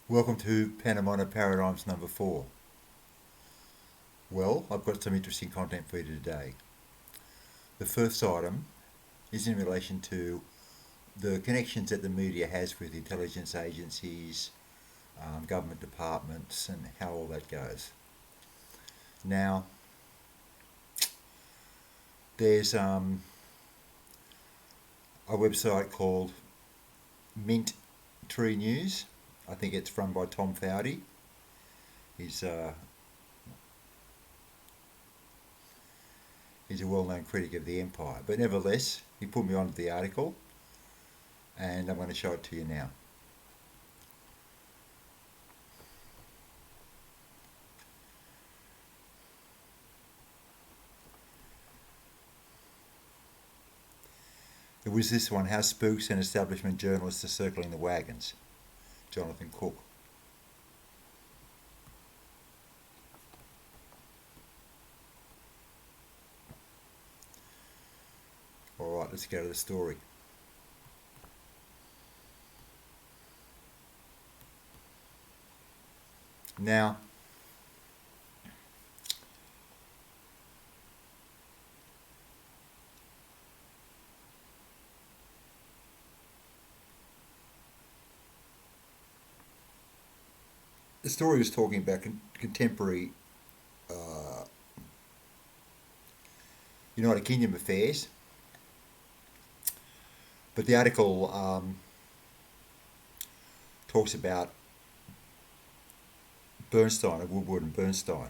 Welcome to Panamona Paradigms number 4. Well, I've got some interesting content for you today. The first item is in relation to the connections that the media has with intelligence agencies, government departments, and how all that goes. Now, there's a website called Mint Tree News. I think it's run by Tom Fowdy. He's He's a well-known critic of the Empire, but nevertheless, he put me onto the article, and I'm going to show it to you now. It was this one: How Spooks and Establishment Journalists Are Circling the Wagons. Jonathan Cook. All right, let's go to the story. Now, the story was talking about contemporary United Kingdom affairs, but the article talks about Bernstein, of Woodward and Bernstein,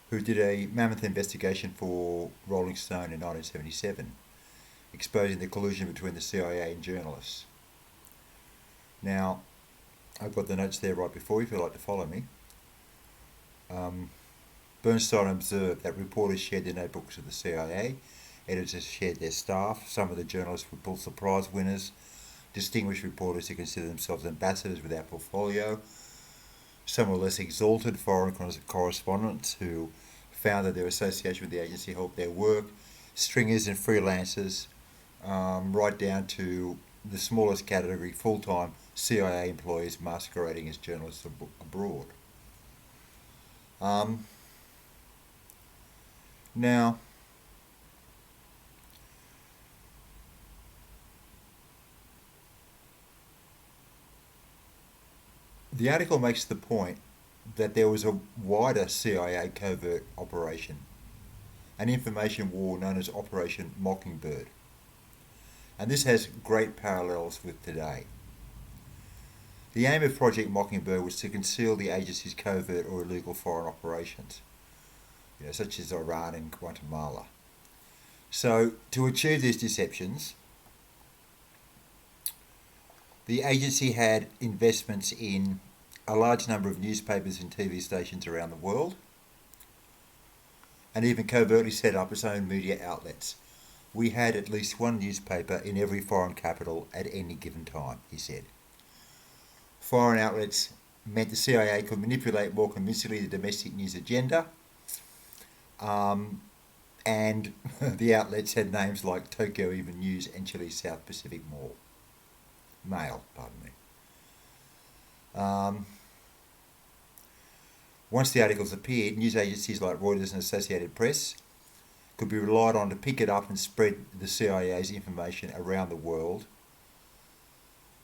who did a mammoth investigation for Rolling Stone in 1977, exposing the collusion between the CIA and journalists. Now, I've got the notes there right before you if you'd like to follow me. Bernstein observed that reporters shared their notebooks with the CIA, editors shared their staff, some of the journalists were Pulitzer Prize winners, distinguished reporters who consider themselves ambassadors with our portfolio, some were less exalted foreign correspondents who found that their association with the agency helped their work, stringers and freelancers, right down to the smallest category, full-time CIA employees masquerading as journalists abroad. Now, the article makes the point that there was a wider CIA covert operation, an information war known as Operation Mockingbird. And this has great parallels with today. The aim of Project Mockingbird was to conceal the agency's covert or illegal foreign operations, such as Iran and Guatemala. So, to achieve these deceptions, the agency had investments in a large number of newspapers and TV stations around the world, and even covertly set up its own media outlets. We had at least one newspaper in every foreign capital at any given time, he said. Foreign outlets meant the CIA could manipulate more convincingly the domestic news agenda, and the outlets had names like Tokyo Even News and Chile's South Pacific Mail. Once the articles appeared, news agencies like Reuters and Associated Press could be relied on to pick it up and spread the CIA's information around the world.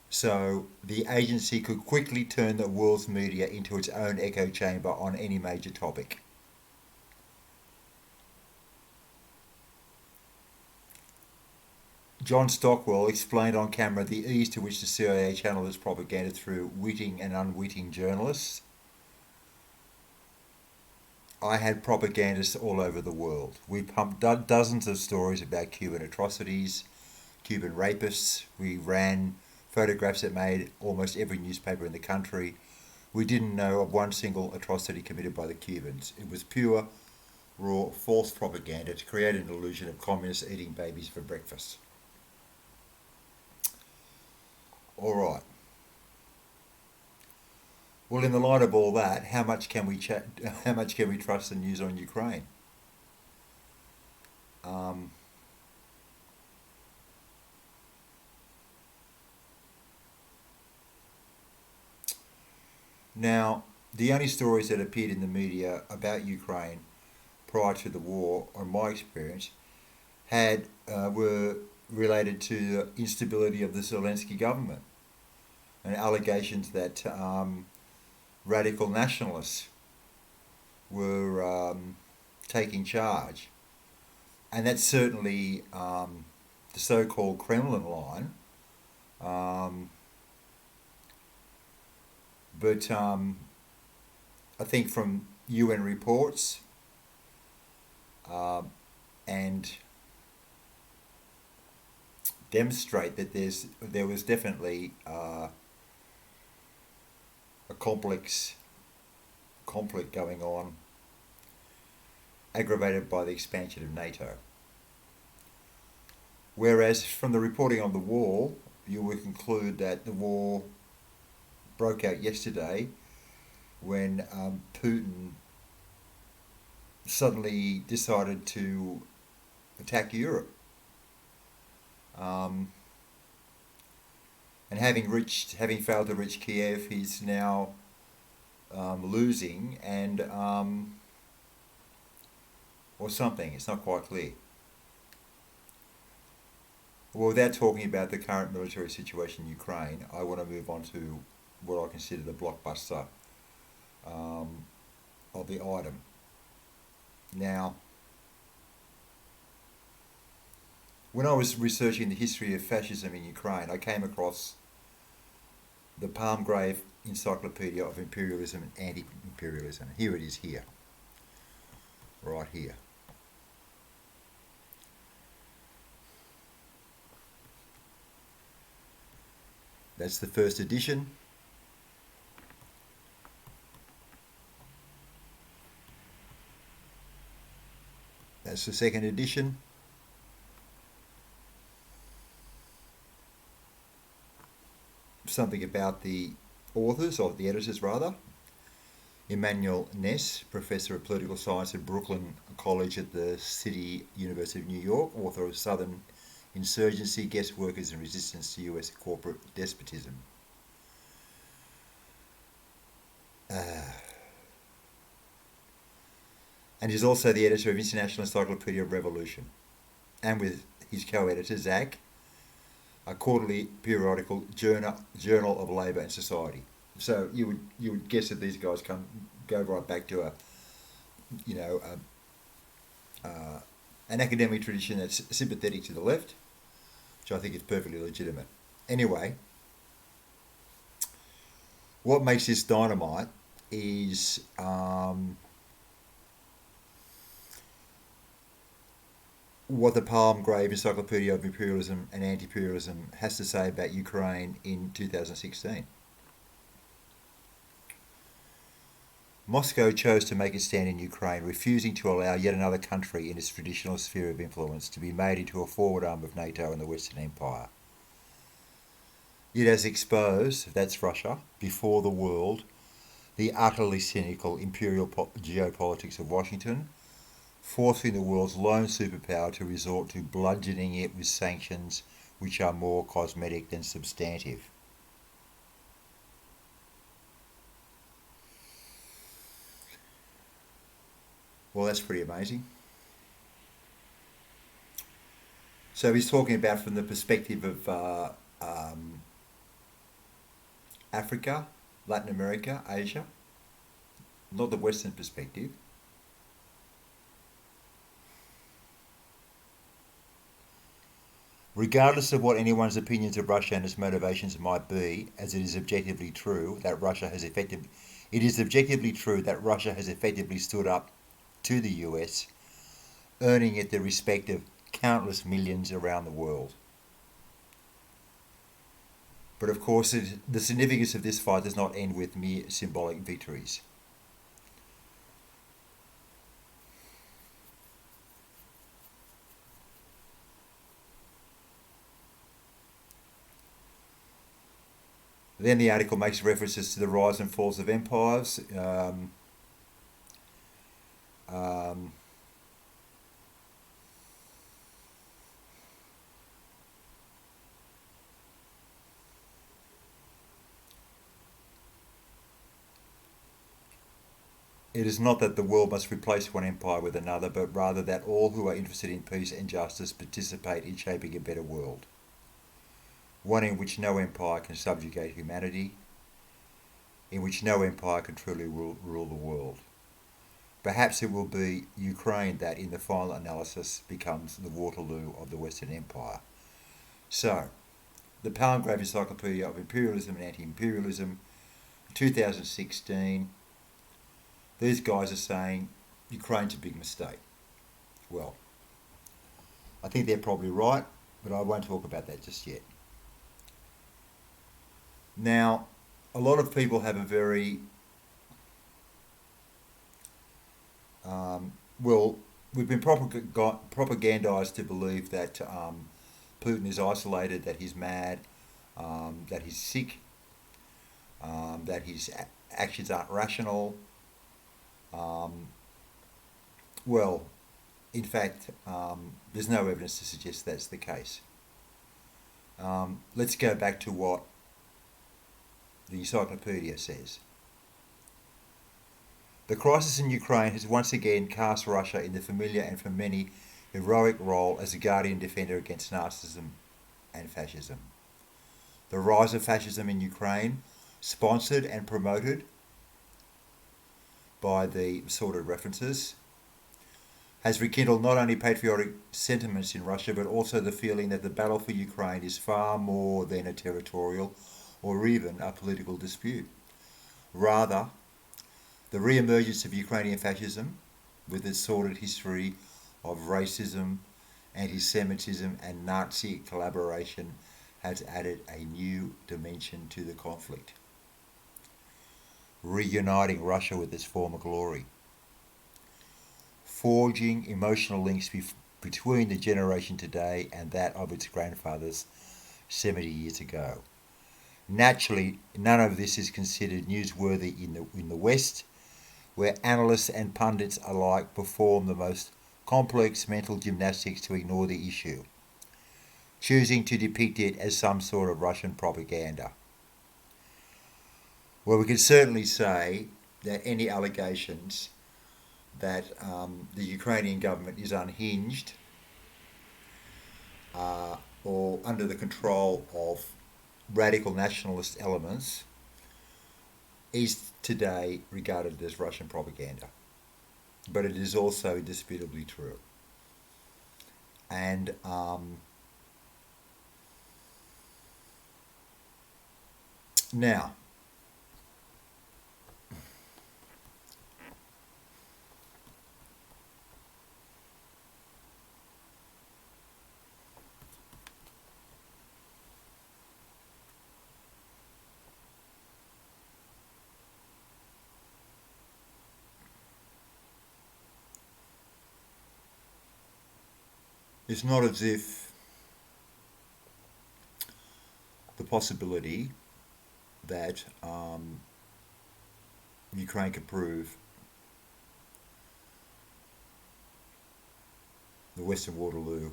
So the agency could quickly turn the world's media into its own echo chamber on any major topic. John Stockwell explained on camera the ease to which the CIA channeled its propaganda through witting and unwitting journalists. I had propagandists all over the world. We pumped dozens of stories about Cuban atrocities, Cuban rapists. We ran photographs that made almost every newspaper in the country. We didn't know of one single atrocity committed by the Cubans. It was pure, raw, false propaganda to create an illusion of communists eating babies for breakfast. All right. Well, in the light of all that, how much can we trust the news on Ukraine? Um, Now, the only stories that appeared in the media about Ukraine prior to the war, on my experience, were related to the instability of the Zelensky government and allegations that radical nationalists were taking charge. And that's certainly the so-called Kremlin line. But I think from UN reports and demonstrate that there was definitely a complex conflict going on, aggravated by the expansion of NATO. Whereas from the reporting on the wall, you would conclude that the war broke out yesterday when Putin suddenly decided to attack Europe. And having failed to reach Kiev, he's now losing and or something. It's not quite clear. Well, without talking about the current military situation in Ukraine, I want to move on to what I consider the blockbuster of the item. Now, when I was researching the history of fascism in Ukraine, I came across the Palmgrave Encyclopedia of Imperialism and Anti-Imperialism. Here it is here. Right here. That's the first edition. That's the second edition. Something about the authors, or the editors rather. Emmanuel Ness, Professor of Political Science at Brooklyn College at the City University of New York, author of Southern Insurgency, Guest Workers and Resistance to US Corporate Despotism. And he's also the editor of International Encyclopedia of Revolution. And with his co-editor, Zach, a quarterly periodical journal of Labour and Society. So you would guess that these guys go right back to an academic tradition that's sympathetic to the left, which I think is perfectly legitimate. Anyway, what makes this dynamite is what the Palmgrave Encyclopedia of Imperialism and Anti-Imperialism has to say about Ukraine in 2016. Moscow chose to make its stand in Ukraine, refusing to allow yet another country in its traditional sphere of influence to be made into a forward arm of NATO and the Western Empire. It has exposed, that's Russia, before the world, the utterly cynical imperial geopolitics of Washington, forcing the world's lone superpower to resort to bludgeoning it with sanctions which are more cosmetic than substantive. Well, that's pretty amazing. So he's talking about from the perspective of Africa, Latin America, Asia, not the Western perspective. Regardless of what anyone's opinions of Russia and its motivations might be, as it is objectively true that Russia has effectively stood up to the US, earning it the respect of countless millions around the world. But of course, the significance of this fight does not end with mere symbolic victories. Then the article makes references to the rise and falls of empires. It is not that the world must replace one empire with another, but rather that all who are interested in peace and justice participate in shaping a better world, one in which no empire can subjugate humanity, in which no empire can truly rule the world. Perhaps it will be Ukraine that, in the final analysis, becomes the Waterloo of the Western Empire. So, the Palmgrave Encyclopedia of Imperialism and Anti-Imperialism, 2016, these guys are saying Ukraine's a big mistake. Well, I think they're probably right, but I won't talk about that just yet. Now, a lot of people have a very, we've been propagandized to believe that Putin is isolated, that he's mad, that he's sick, that his actions aren't rational. In fact, there's no evidence to suggest that's the case. Let's go back to what the encyclopedia says. The crisis in Ukraine has once again cast Russia in the familiar and for many heroic role as a guardian defender against Nazism and fascism. The rise of fascism in Ukraine, sponsored and promoted by the assorted references, has rekindled not only patriotic sentiments in Russia, but also the feeling that the battle for Ukraine is far more than a territorial or even a political dispute. Rather, the re-emergence of Ukrainian fascism, with its sordid history of racism, anti-Semitism and Nazi collaboration, has added a new dimension to the conflict, reuniting Russia with its former glory, forging emotional links between the generation today and that of its grandfathers 70 years ago. Naturally, none of this is considered newsworthy in the West, where analysts and pundits alike perform the most complex mental gymnastics to ignore the issue, choosing to depict it as some sort of Russian propaganda. Well, we can certainly say that any allegations that the Ukrainian government is unhinged or under the control of radical nationalist elements is today regarded as Russian propaganda. But it is also indisputably true. And now, it's not as if the possibility that Ukraine could prove the Western Waterloo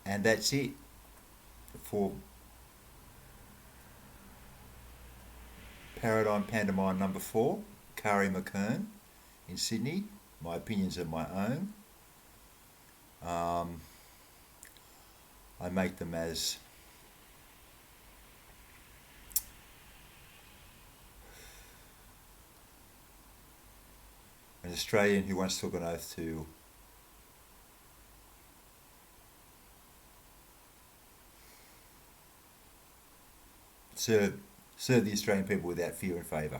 and that's it for Paradigm Pantomime number 4, Kari McKern in Sydney. My opinions are my own. I make them as an Australian who once took an oath to serve the Australian people without fear and favour.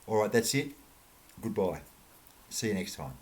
Alright, that's it. Goodbye. See you next time.